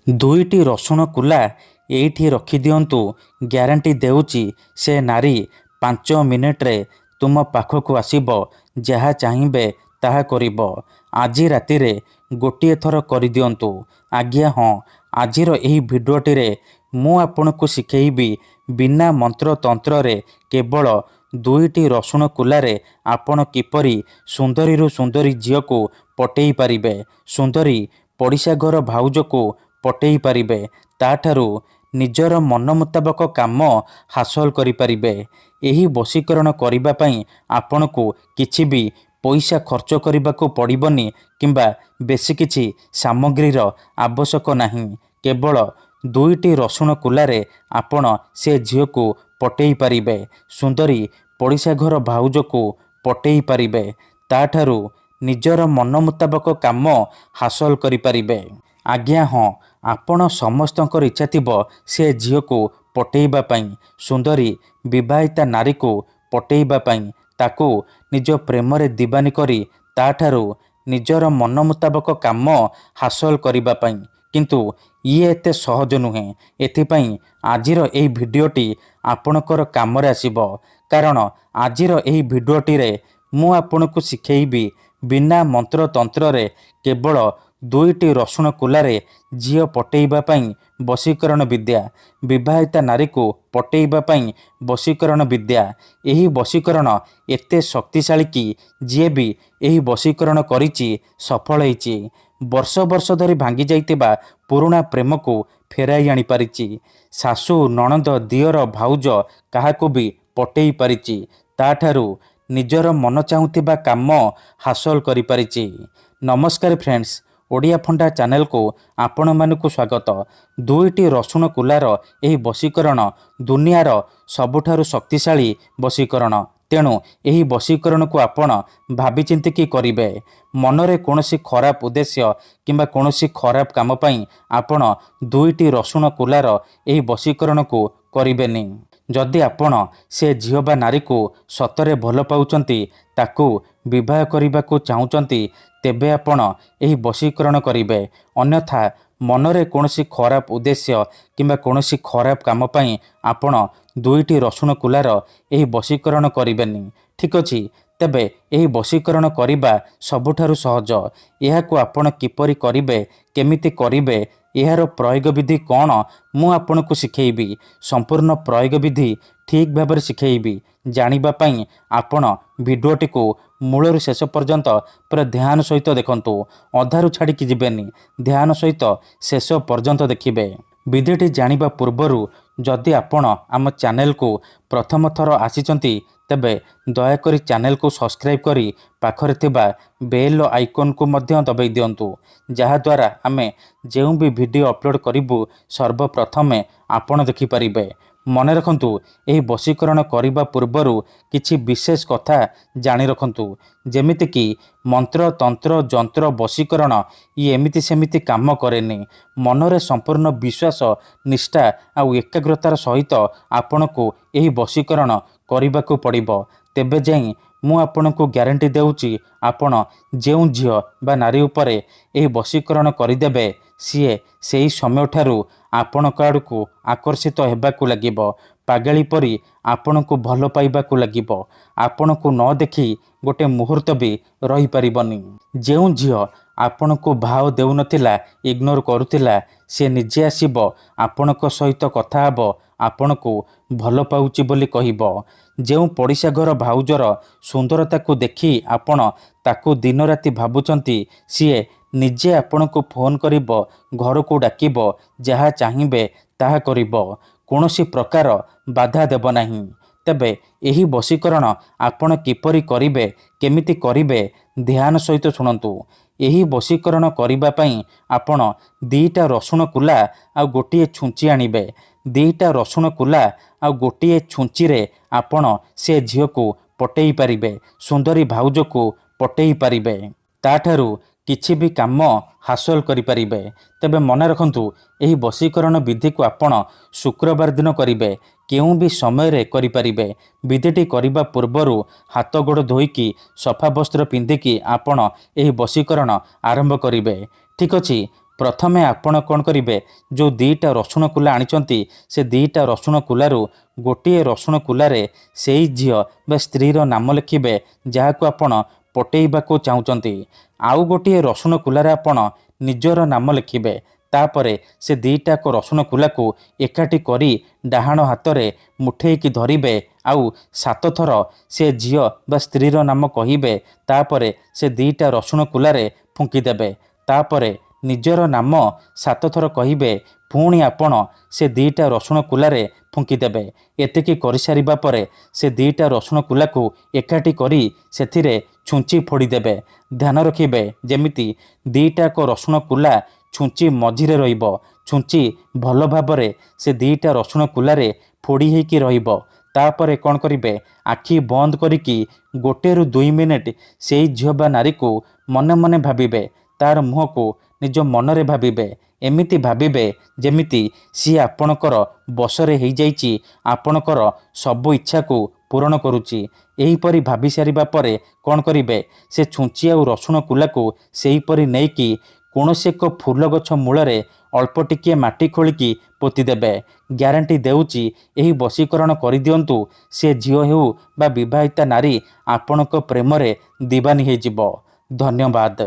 ଦୁଇଟି ରସୁଣ କୁଲା ଏଇଠି ରଖିଦିଅନ୍ତୁ। ଗ୍ୟାରେଣ୍ଟି ଦେଉଛି ସେ ନାରୀ 5 ମିନିଟ୍ରେ ତୁମ ପାଖକୁ ଆସିବ। ଯାହା ଚାହିଁବେ ତାହା କରିବ। ଆଜି ରାତିରେ ଗୋଟିଏ ଥର କରିଦିଅନ୍ତୁ। ଆଜ୍ଞା ହଁ, ଆଜିର ଏହି ଭିଡ଼ିଓଟିରେ ମୁଁ ଆପଣଙ୍କୁ ଶିଖେଇବି ବିନା ମନ୍ତ୍ର ତନ୍ତ୍ରରେ କେବଳ ଦୁଇଟି ରସୁଣ କୁଲାରେ ଆପଣ କିପରି ସୁନ୍ଦରୀରୁ ସୁନ୍ଦରୀ ଝିଅକୁ ପଟେଇ ପାରିବେ, ସୁନ୍ଦରୀ ପଡ଼ିଶା ଘର ଭାଉଜକୁ ପଟେଇ ପାରିବେ, ତାଠାରୁ ନିଜର ମନ ମୁତାବକ କାମ ହାସଲ କରିପାରିବେ। ଏହି ବଶୀକରଣ କରିବା ପାଇଁ ଆପଣଙ୍କୁ କିଛି ବି ପଇସା ଖର୍ଚ୍ଚ କରିବାକୁ ପଡ଼ିବନି କିମ୍ବା ବେଶୀ କିଛି ସାମଗ୍ରୀର ଆବଶ୍ୟକ ନାହିଁ। କେବଳ ଦୁଇଟି ରସୁଣ କୁଲାରେ ଆପଣ ସେ ଝିଅକୁ ପଟେଇ ପାରିବେ, ସୁନ୍ଦରୀ ପଡ଼ିଶା ଘର ଭାଉଜକୁ ପଟେଇ ପାରିବେ, ତାଠାରୁ ନିଜର ମନ ମୁତାବକ କାମ ହାସଲ କରିପାରିବେ। ଆଜ୍ଞା ହଁ, ଆପଣ ସମସ୍ତଙ୍କର ଇଚ୍ଛା ଥିବ ସେ ଝିଅକୁ ପଟେଇବା ପାଇଁ, ସୁନ୍ଦରୀ ବିବାହିତା ନାରୀକୁ ପଟେଇବା ପାଇଁ, ତାକୁ ନିଜ ପ୍ରେମରେ ଦିବାନୀ କରି ତାଠାରୁ ନିଜର ମନ ମୁତାବକ କାମ ହାସଲ କରିବା ପାଇଁ। କିନ୍ତୁ ଇଏ ଏତେ ସହଜ ନୁହେଁ। ଏଥିପାଇଁ ଆଜିର ଏହି ଭିଡ଼ିଓଟି ଆପଣଙ୍କର କାମରେ ଆସିବ। କାରଣ ଆଜିର ଏହି ଭିଡ଼ିଓଟିରେ ମୁଁ ଆପଣଙ୍କୁ ଶିଖେଇବି ବିନା ମନ୍ତ୍ର ତନ୍ତ୍ରରେ କେବଳ ଦୁଇଟି ରସୁଣ କୁଲାରେ ଝିଅ ପଟେଇବା ପାଇଁ ବଶୀକରଣ ବିଦ୍ୟା, ବିବାହିତା ନାରୀକୁ ପଟେଇବା ପାଇଁ ବଶୀକରଣ ବିଦ୍ୟା। ଏହି ବଶୀକରଣ ଏତେ ଶକ୍ତିଶାଳୀ କି ଯିଏ ବି ଏହି ବଶୀକରଣ କରିଛି ସଫଳ ହେଇଛି। ବର୍ଷ ବର୍ଷ ଧରି ଭାଙ୍ଗି ଯାଇଥିବା ପୁରୁଣା ପ୍ରେମକୁ ଫେରାଇ ଆଣିପାରିଛି। ଶାଶୁ, ନଣନ୍ଦ, ଦିଅର, ଭାଉଜ କାହାକୁ ବି ପଟେଇ ପାରିଛି, ତାଠାରୁ ନିଜର ମନ ଚାହୁଁଥିବା କାମ ହାସଲ କରିପାରିଛି। ନମସ୍କାର ଫ୍ରେଣ୍ଡସ୍, ଓଡ଼ିଆ ଫଣ୍ଡା ଚ୍ୟାନେଲକୁ ଆପଣମାନଙ୍କୁ ସ୍ୱାଗତ। ଦୁଇଟି ରସୁଣ କୁଲାର ଏହି ବଶୀକରଣ ଦୁନିଆର ସବୁଠାରୁ ଶକ୍ତିଶାଳୀ ବଶୀକରଣ। ତେଣୁ ଏହି ବଶୀକରଣକୁ ଆପଣ ଭାବିଚିନ୍ତିକି କରିବେ। ମନରେ କୌଣସି ଖରାପ ଉଦ୍ଦେଶ୍ୟ କିମ୍ବା କୌଣସି ଖରାପ କାମ ପାଇଁ ଆପଣ ଦୁଇଟି ରସୁଣ କୁଲାର ଏହି ବଶୀକରଣକୁ କରିବେନି। ଯଦି ଆପଣ ସେ ଝିଅ ବା ନାରୀକୁ ସତରେ ଭଲ ପାଉଛନ୍ତି, ତାକୁ ବିବାହ କରିବାକୁ ଚାହୁଁଛନ୍ତି, ତେବେ ଆପଣ ଏହି ବଶୀକରଣ କରିବେ। ଅନ୍ୟଥା ମନରେ କୌଣସି ଖରାପ ଉଦ୍ଦେଶ୍ୟ କିମ୍ବା କୌଣସି ଖରାପ କାମ ପାଇଁ ଆପଣ ଦୁଇଟି ରସୁଣ କୁଲାର ଏହି ବଶୀକରଣ କରିବେନି। ଠିକ୍ ଅଛି, ତେବେ ଏହି ବଶୀକରଣ କରିବା ସବୁଠାରୁ ସହଜ। ଏହାକୁ ଆପଣ କିପରି କରିବେ, କେମିତି କରିବେ, ଏହାର ପ୍ରୟୋଗ ବିଧି କ'ଣ, ମୁଁ ଆପଣଙ୍କୁ ଶିଖେଇବି। ସମ୍ପୂର୍ଣ୍ଣ ପ୍ରୟୋଗ ବିଧି ଠିକ୍ ଭାବରେ ଶିଖେଇବି। ଜାଣିବା ପାଇଁ ଆପଣ ଭିଡ଼ିଓଟିକୁ ମୂଳରୁ ଶେଷ ପର୍ଯ୍ୟନ୍ତ ପୁରା ଧ୍ୟାନ ସହିତ ଦେଖନ୍ତୁ। ଅଧାରୁ ଛାଡ଼ିକି ଯିବେନି, ଧ୍ୟାନ ସହିତ ଶେଷ ପର୍ଯ୍ୟନ୍ତ ଦେଖିବେ। ବିଧିଟି ଜାଣିବା ପୂର୍ବରୁ ଯଦି ଆପଣ ଆମ ଚ୍ୟାନେଲକୁ ପ୍ରଥମ ଥର ଆସିଛନ୍ତି, ତେବେ ଦୟାକରି ଚ୍ୟାନେଲକୁ ସବସ୍କ୍ରାଇବ୍ କରି ପାଖରେ ଥିବା ବେଲ୍ ଆଇକନ୍କୁ ମଧ୍ୟ ଦବାଇ ଦିଅନ୍ତୁ, ଯାହାଦ୍ୱାରା ଆମେ ଯେଉଁ ବି ଭିଡ଼ିଓ ଅପଲୋଡ଼ କରିବୁ ସର୍ବପ୍ରଥମେ ଆପଣ ଦେଖିପାରିବେ। ମନେ ରଖନ୍ତୁ, ଏହି ବଶୀକରଣ କରିବା ପୂର୍ବରୁ କିଛି ବିଶେଷ କଥା ଜାଣି ରଖନ୍ତୁ। ଯେମିତିକି ମନ୍ତ୍ର, ତନ୍ତ୍ର, ଯନ୍ତ୍ର, ବଶୀକରଣ ଇଏ ଏମିତି ସେମିତି କାମ କରେନି। ମନରେ ସମ୍ପୂର୍ଣ୍ଣ ବିଶ୍ୱାସ, ନିଷ୍ଠା ଆଉ ଏକାଗ୍ରତାର ସହିତ ଆପଣଙ୍କୁ ଏହି ବଶୀକରଣ କରିବାକୁ ପଡ଼ିବ। ତେବେ ଯାଇ ମୁଁ ଆପଣଙ୍କୁ ଗ୍ୟାରେଣ୍ଟି ଦେଉଛି, ଆପଣ ଯେଉଁ ଝିଅ ବା ନାରୀ ଉପରେ ଏହି ବଶୀକରଣ କରିଦେବେ, ସିଏ ସେହି ସମୟଠାରୁ ଆପଣଙ୍କ ଆଡ଼କୁ ଆକର୍ଷିତ ହେବାକୁ ଲାଗିବ। ପାଗଳୀ ପରି ଆପଣଙ୍କୁ ଭଲ ପାଇବାକୁ ଲାଗିବ। ଆପଣଙ୍କୁ ନ ଦେଖି ଗୋଟେ ମୁହୂର୍ତ୍ତ ବି ରହିପାରିବନି। ଯେଉଁ ଝିଅ ଆପଣଙ୍କୁ ଭାव ଦେଉନଥିଲା, ଇଗ୍ନୋର କରୁଥିଲା, ସେ ନିଜେ ଆସିବ ଆପଣଙ୍କ ସହିତ କଥା ହେବ, ଆପଣଙ୍କୁ ଭଲ ପାଉଛି ବୋଲି କହିବ। ଯେଉଁ ପଡ଼ିଶା ଘର ଭାଉଜର ସୁନ୍ଦରତାକୁ ଦେଖି ଆପଣ ତାକୁ ଦିନ ରାତି ଭାବୁଛନ୍ତି, ସିଏ ନିଜେ ଆପଣଙ୍କୁ ଫୋନ୍ କରିବ, ଘରକୁ ଡାକିବ, ଯାହା ଚାହିଁବେ ତାହା କରିବ। କୌଣସି ପ୍ରକାର ବାଧା ଦେବ ନାହିଁ। ତେବେ ଏହି ବଶୀକରଣ ଆପଣ କିପରି କରିବେ, କେମିତି କରିବେ, ଧ୍ୟାନ ସହିତ ଶୁଣନ୍ତୁ। ଏହି ବଶୀକରଣ କରିବା ପାଇଁ ଆପଣ ଦୁଇଟା ରସୁଣ କୁଲା ଆଉ ଗୋଟିଏ ଛୁଞ୍ଚି ଆଣିବେ। ଦୁଇଟା ରସୁଣ କୁଲା ଆଉ ଗୋଟିଏ ଛୁଞ୍ଚିରେ ଆପଣ ସେ ଝିଅକୁ ପଟେଇ ପାରିବେ, ସୁନ୍ଦରୀ ଭାଉଜକୁ ପଟେଇ ପାରିବେ, ତାଠାରୁ କିଛି ବି କାମ ହାସଲ କରିପାରିବେ। ତେବେ ମନେ ରଖନ୍ତୁ, ଏହି ବଶୀକରଣ ବିଧିକୁ ଆପଣ ଶୁକ୍ରବାର ଦିନ କରିବେ। କେଉଁ ବି ସମୟରେ କରିପାରିବେ। ବିଧିଟି କରିବା ପୂର୍ବରୁ ହାତ ଗୋଡ଼ ଧୋଇକି ସଫା ବସ୍ତ୍ର ପିନ୍ଧିକି ଆପଣ ଏହି ବଶୀକରଣ ଆରମ୍ଭ କରିବେ। ଠିକ୍ ଅଛି, प्रथमे आपण कौन करेंगे जो दीटा रसुण कुला आनी से दीटा रसुण कुलू गोटे रसुण कुलारे से झील बा स्त्रीर नाम लिखिबे जहाँ आपण पटेबा को चाहते आउ गोटे रसुण कुलारे आपण निजर नाम लिखिबे तापरे से दीटाक रसुण कुला को एकाठी करी डाहाण हाथ में मुठेकी धरिबे आउ 7 थर से झील बा स्त्रीर नाम कहिबे तापरे से दीटा रसुण कुलारे फुंकीदेबे तापरे निजर नाम 7 थर कहिबे पुणी आपण से दीटा रसुण कुलारे फुंकीदेबे एतिकी करि सारिबा परे से दीटा रसुण कुला को एकाठी करी सेथिरे छुंची फोड़ीदेबे ध्यान रखिबे जेमिति दीटाक रसुण कुला छुंची मझिरे रहिबो छुंची भल भाबरे से दीटा रसुण कुलारे फोड़ी हेकी रहिबो तापरे कौन करिबे आखि बंद करिकी 1 ରୁ 2 मिनिट से झील बा नारी को मने मने भाबिबे तार मुह को निज मनरे भाबिबे एमिति भाबिबे जेमिति सी आपणकर बसरे हो जाइछि आपणकर सबु इच्छा को पूरण करुछि एहीपरि भाबी सारिबा परे कौन करिबे से छुंची आ रसुण कुला को सेहीपरि नेकी कौनसी एक फूल गछ मूलरे अल्प टिके माटी खोलिकी पोतीदेबे ग्यारंटी देउची एही वशीकरण करिदियंतु से झील हेउ बा विवाहिता नारी आपणक प्रेमरे दीवानी हो जिवो। धन्यवाद।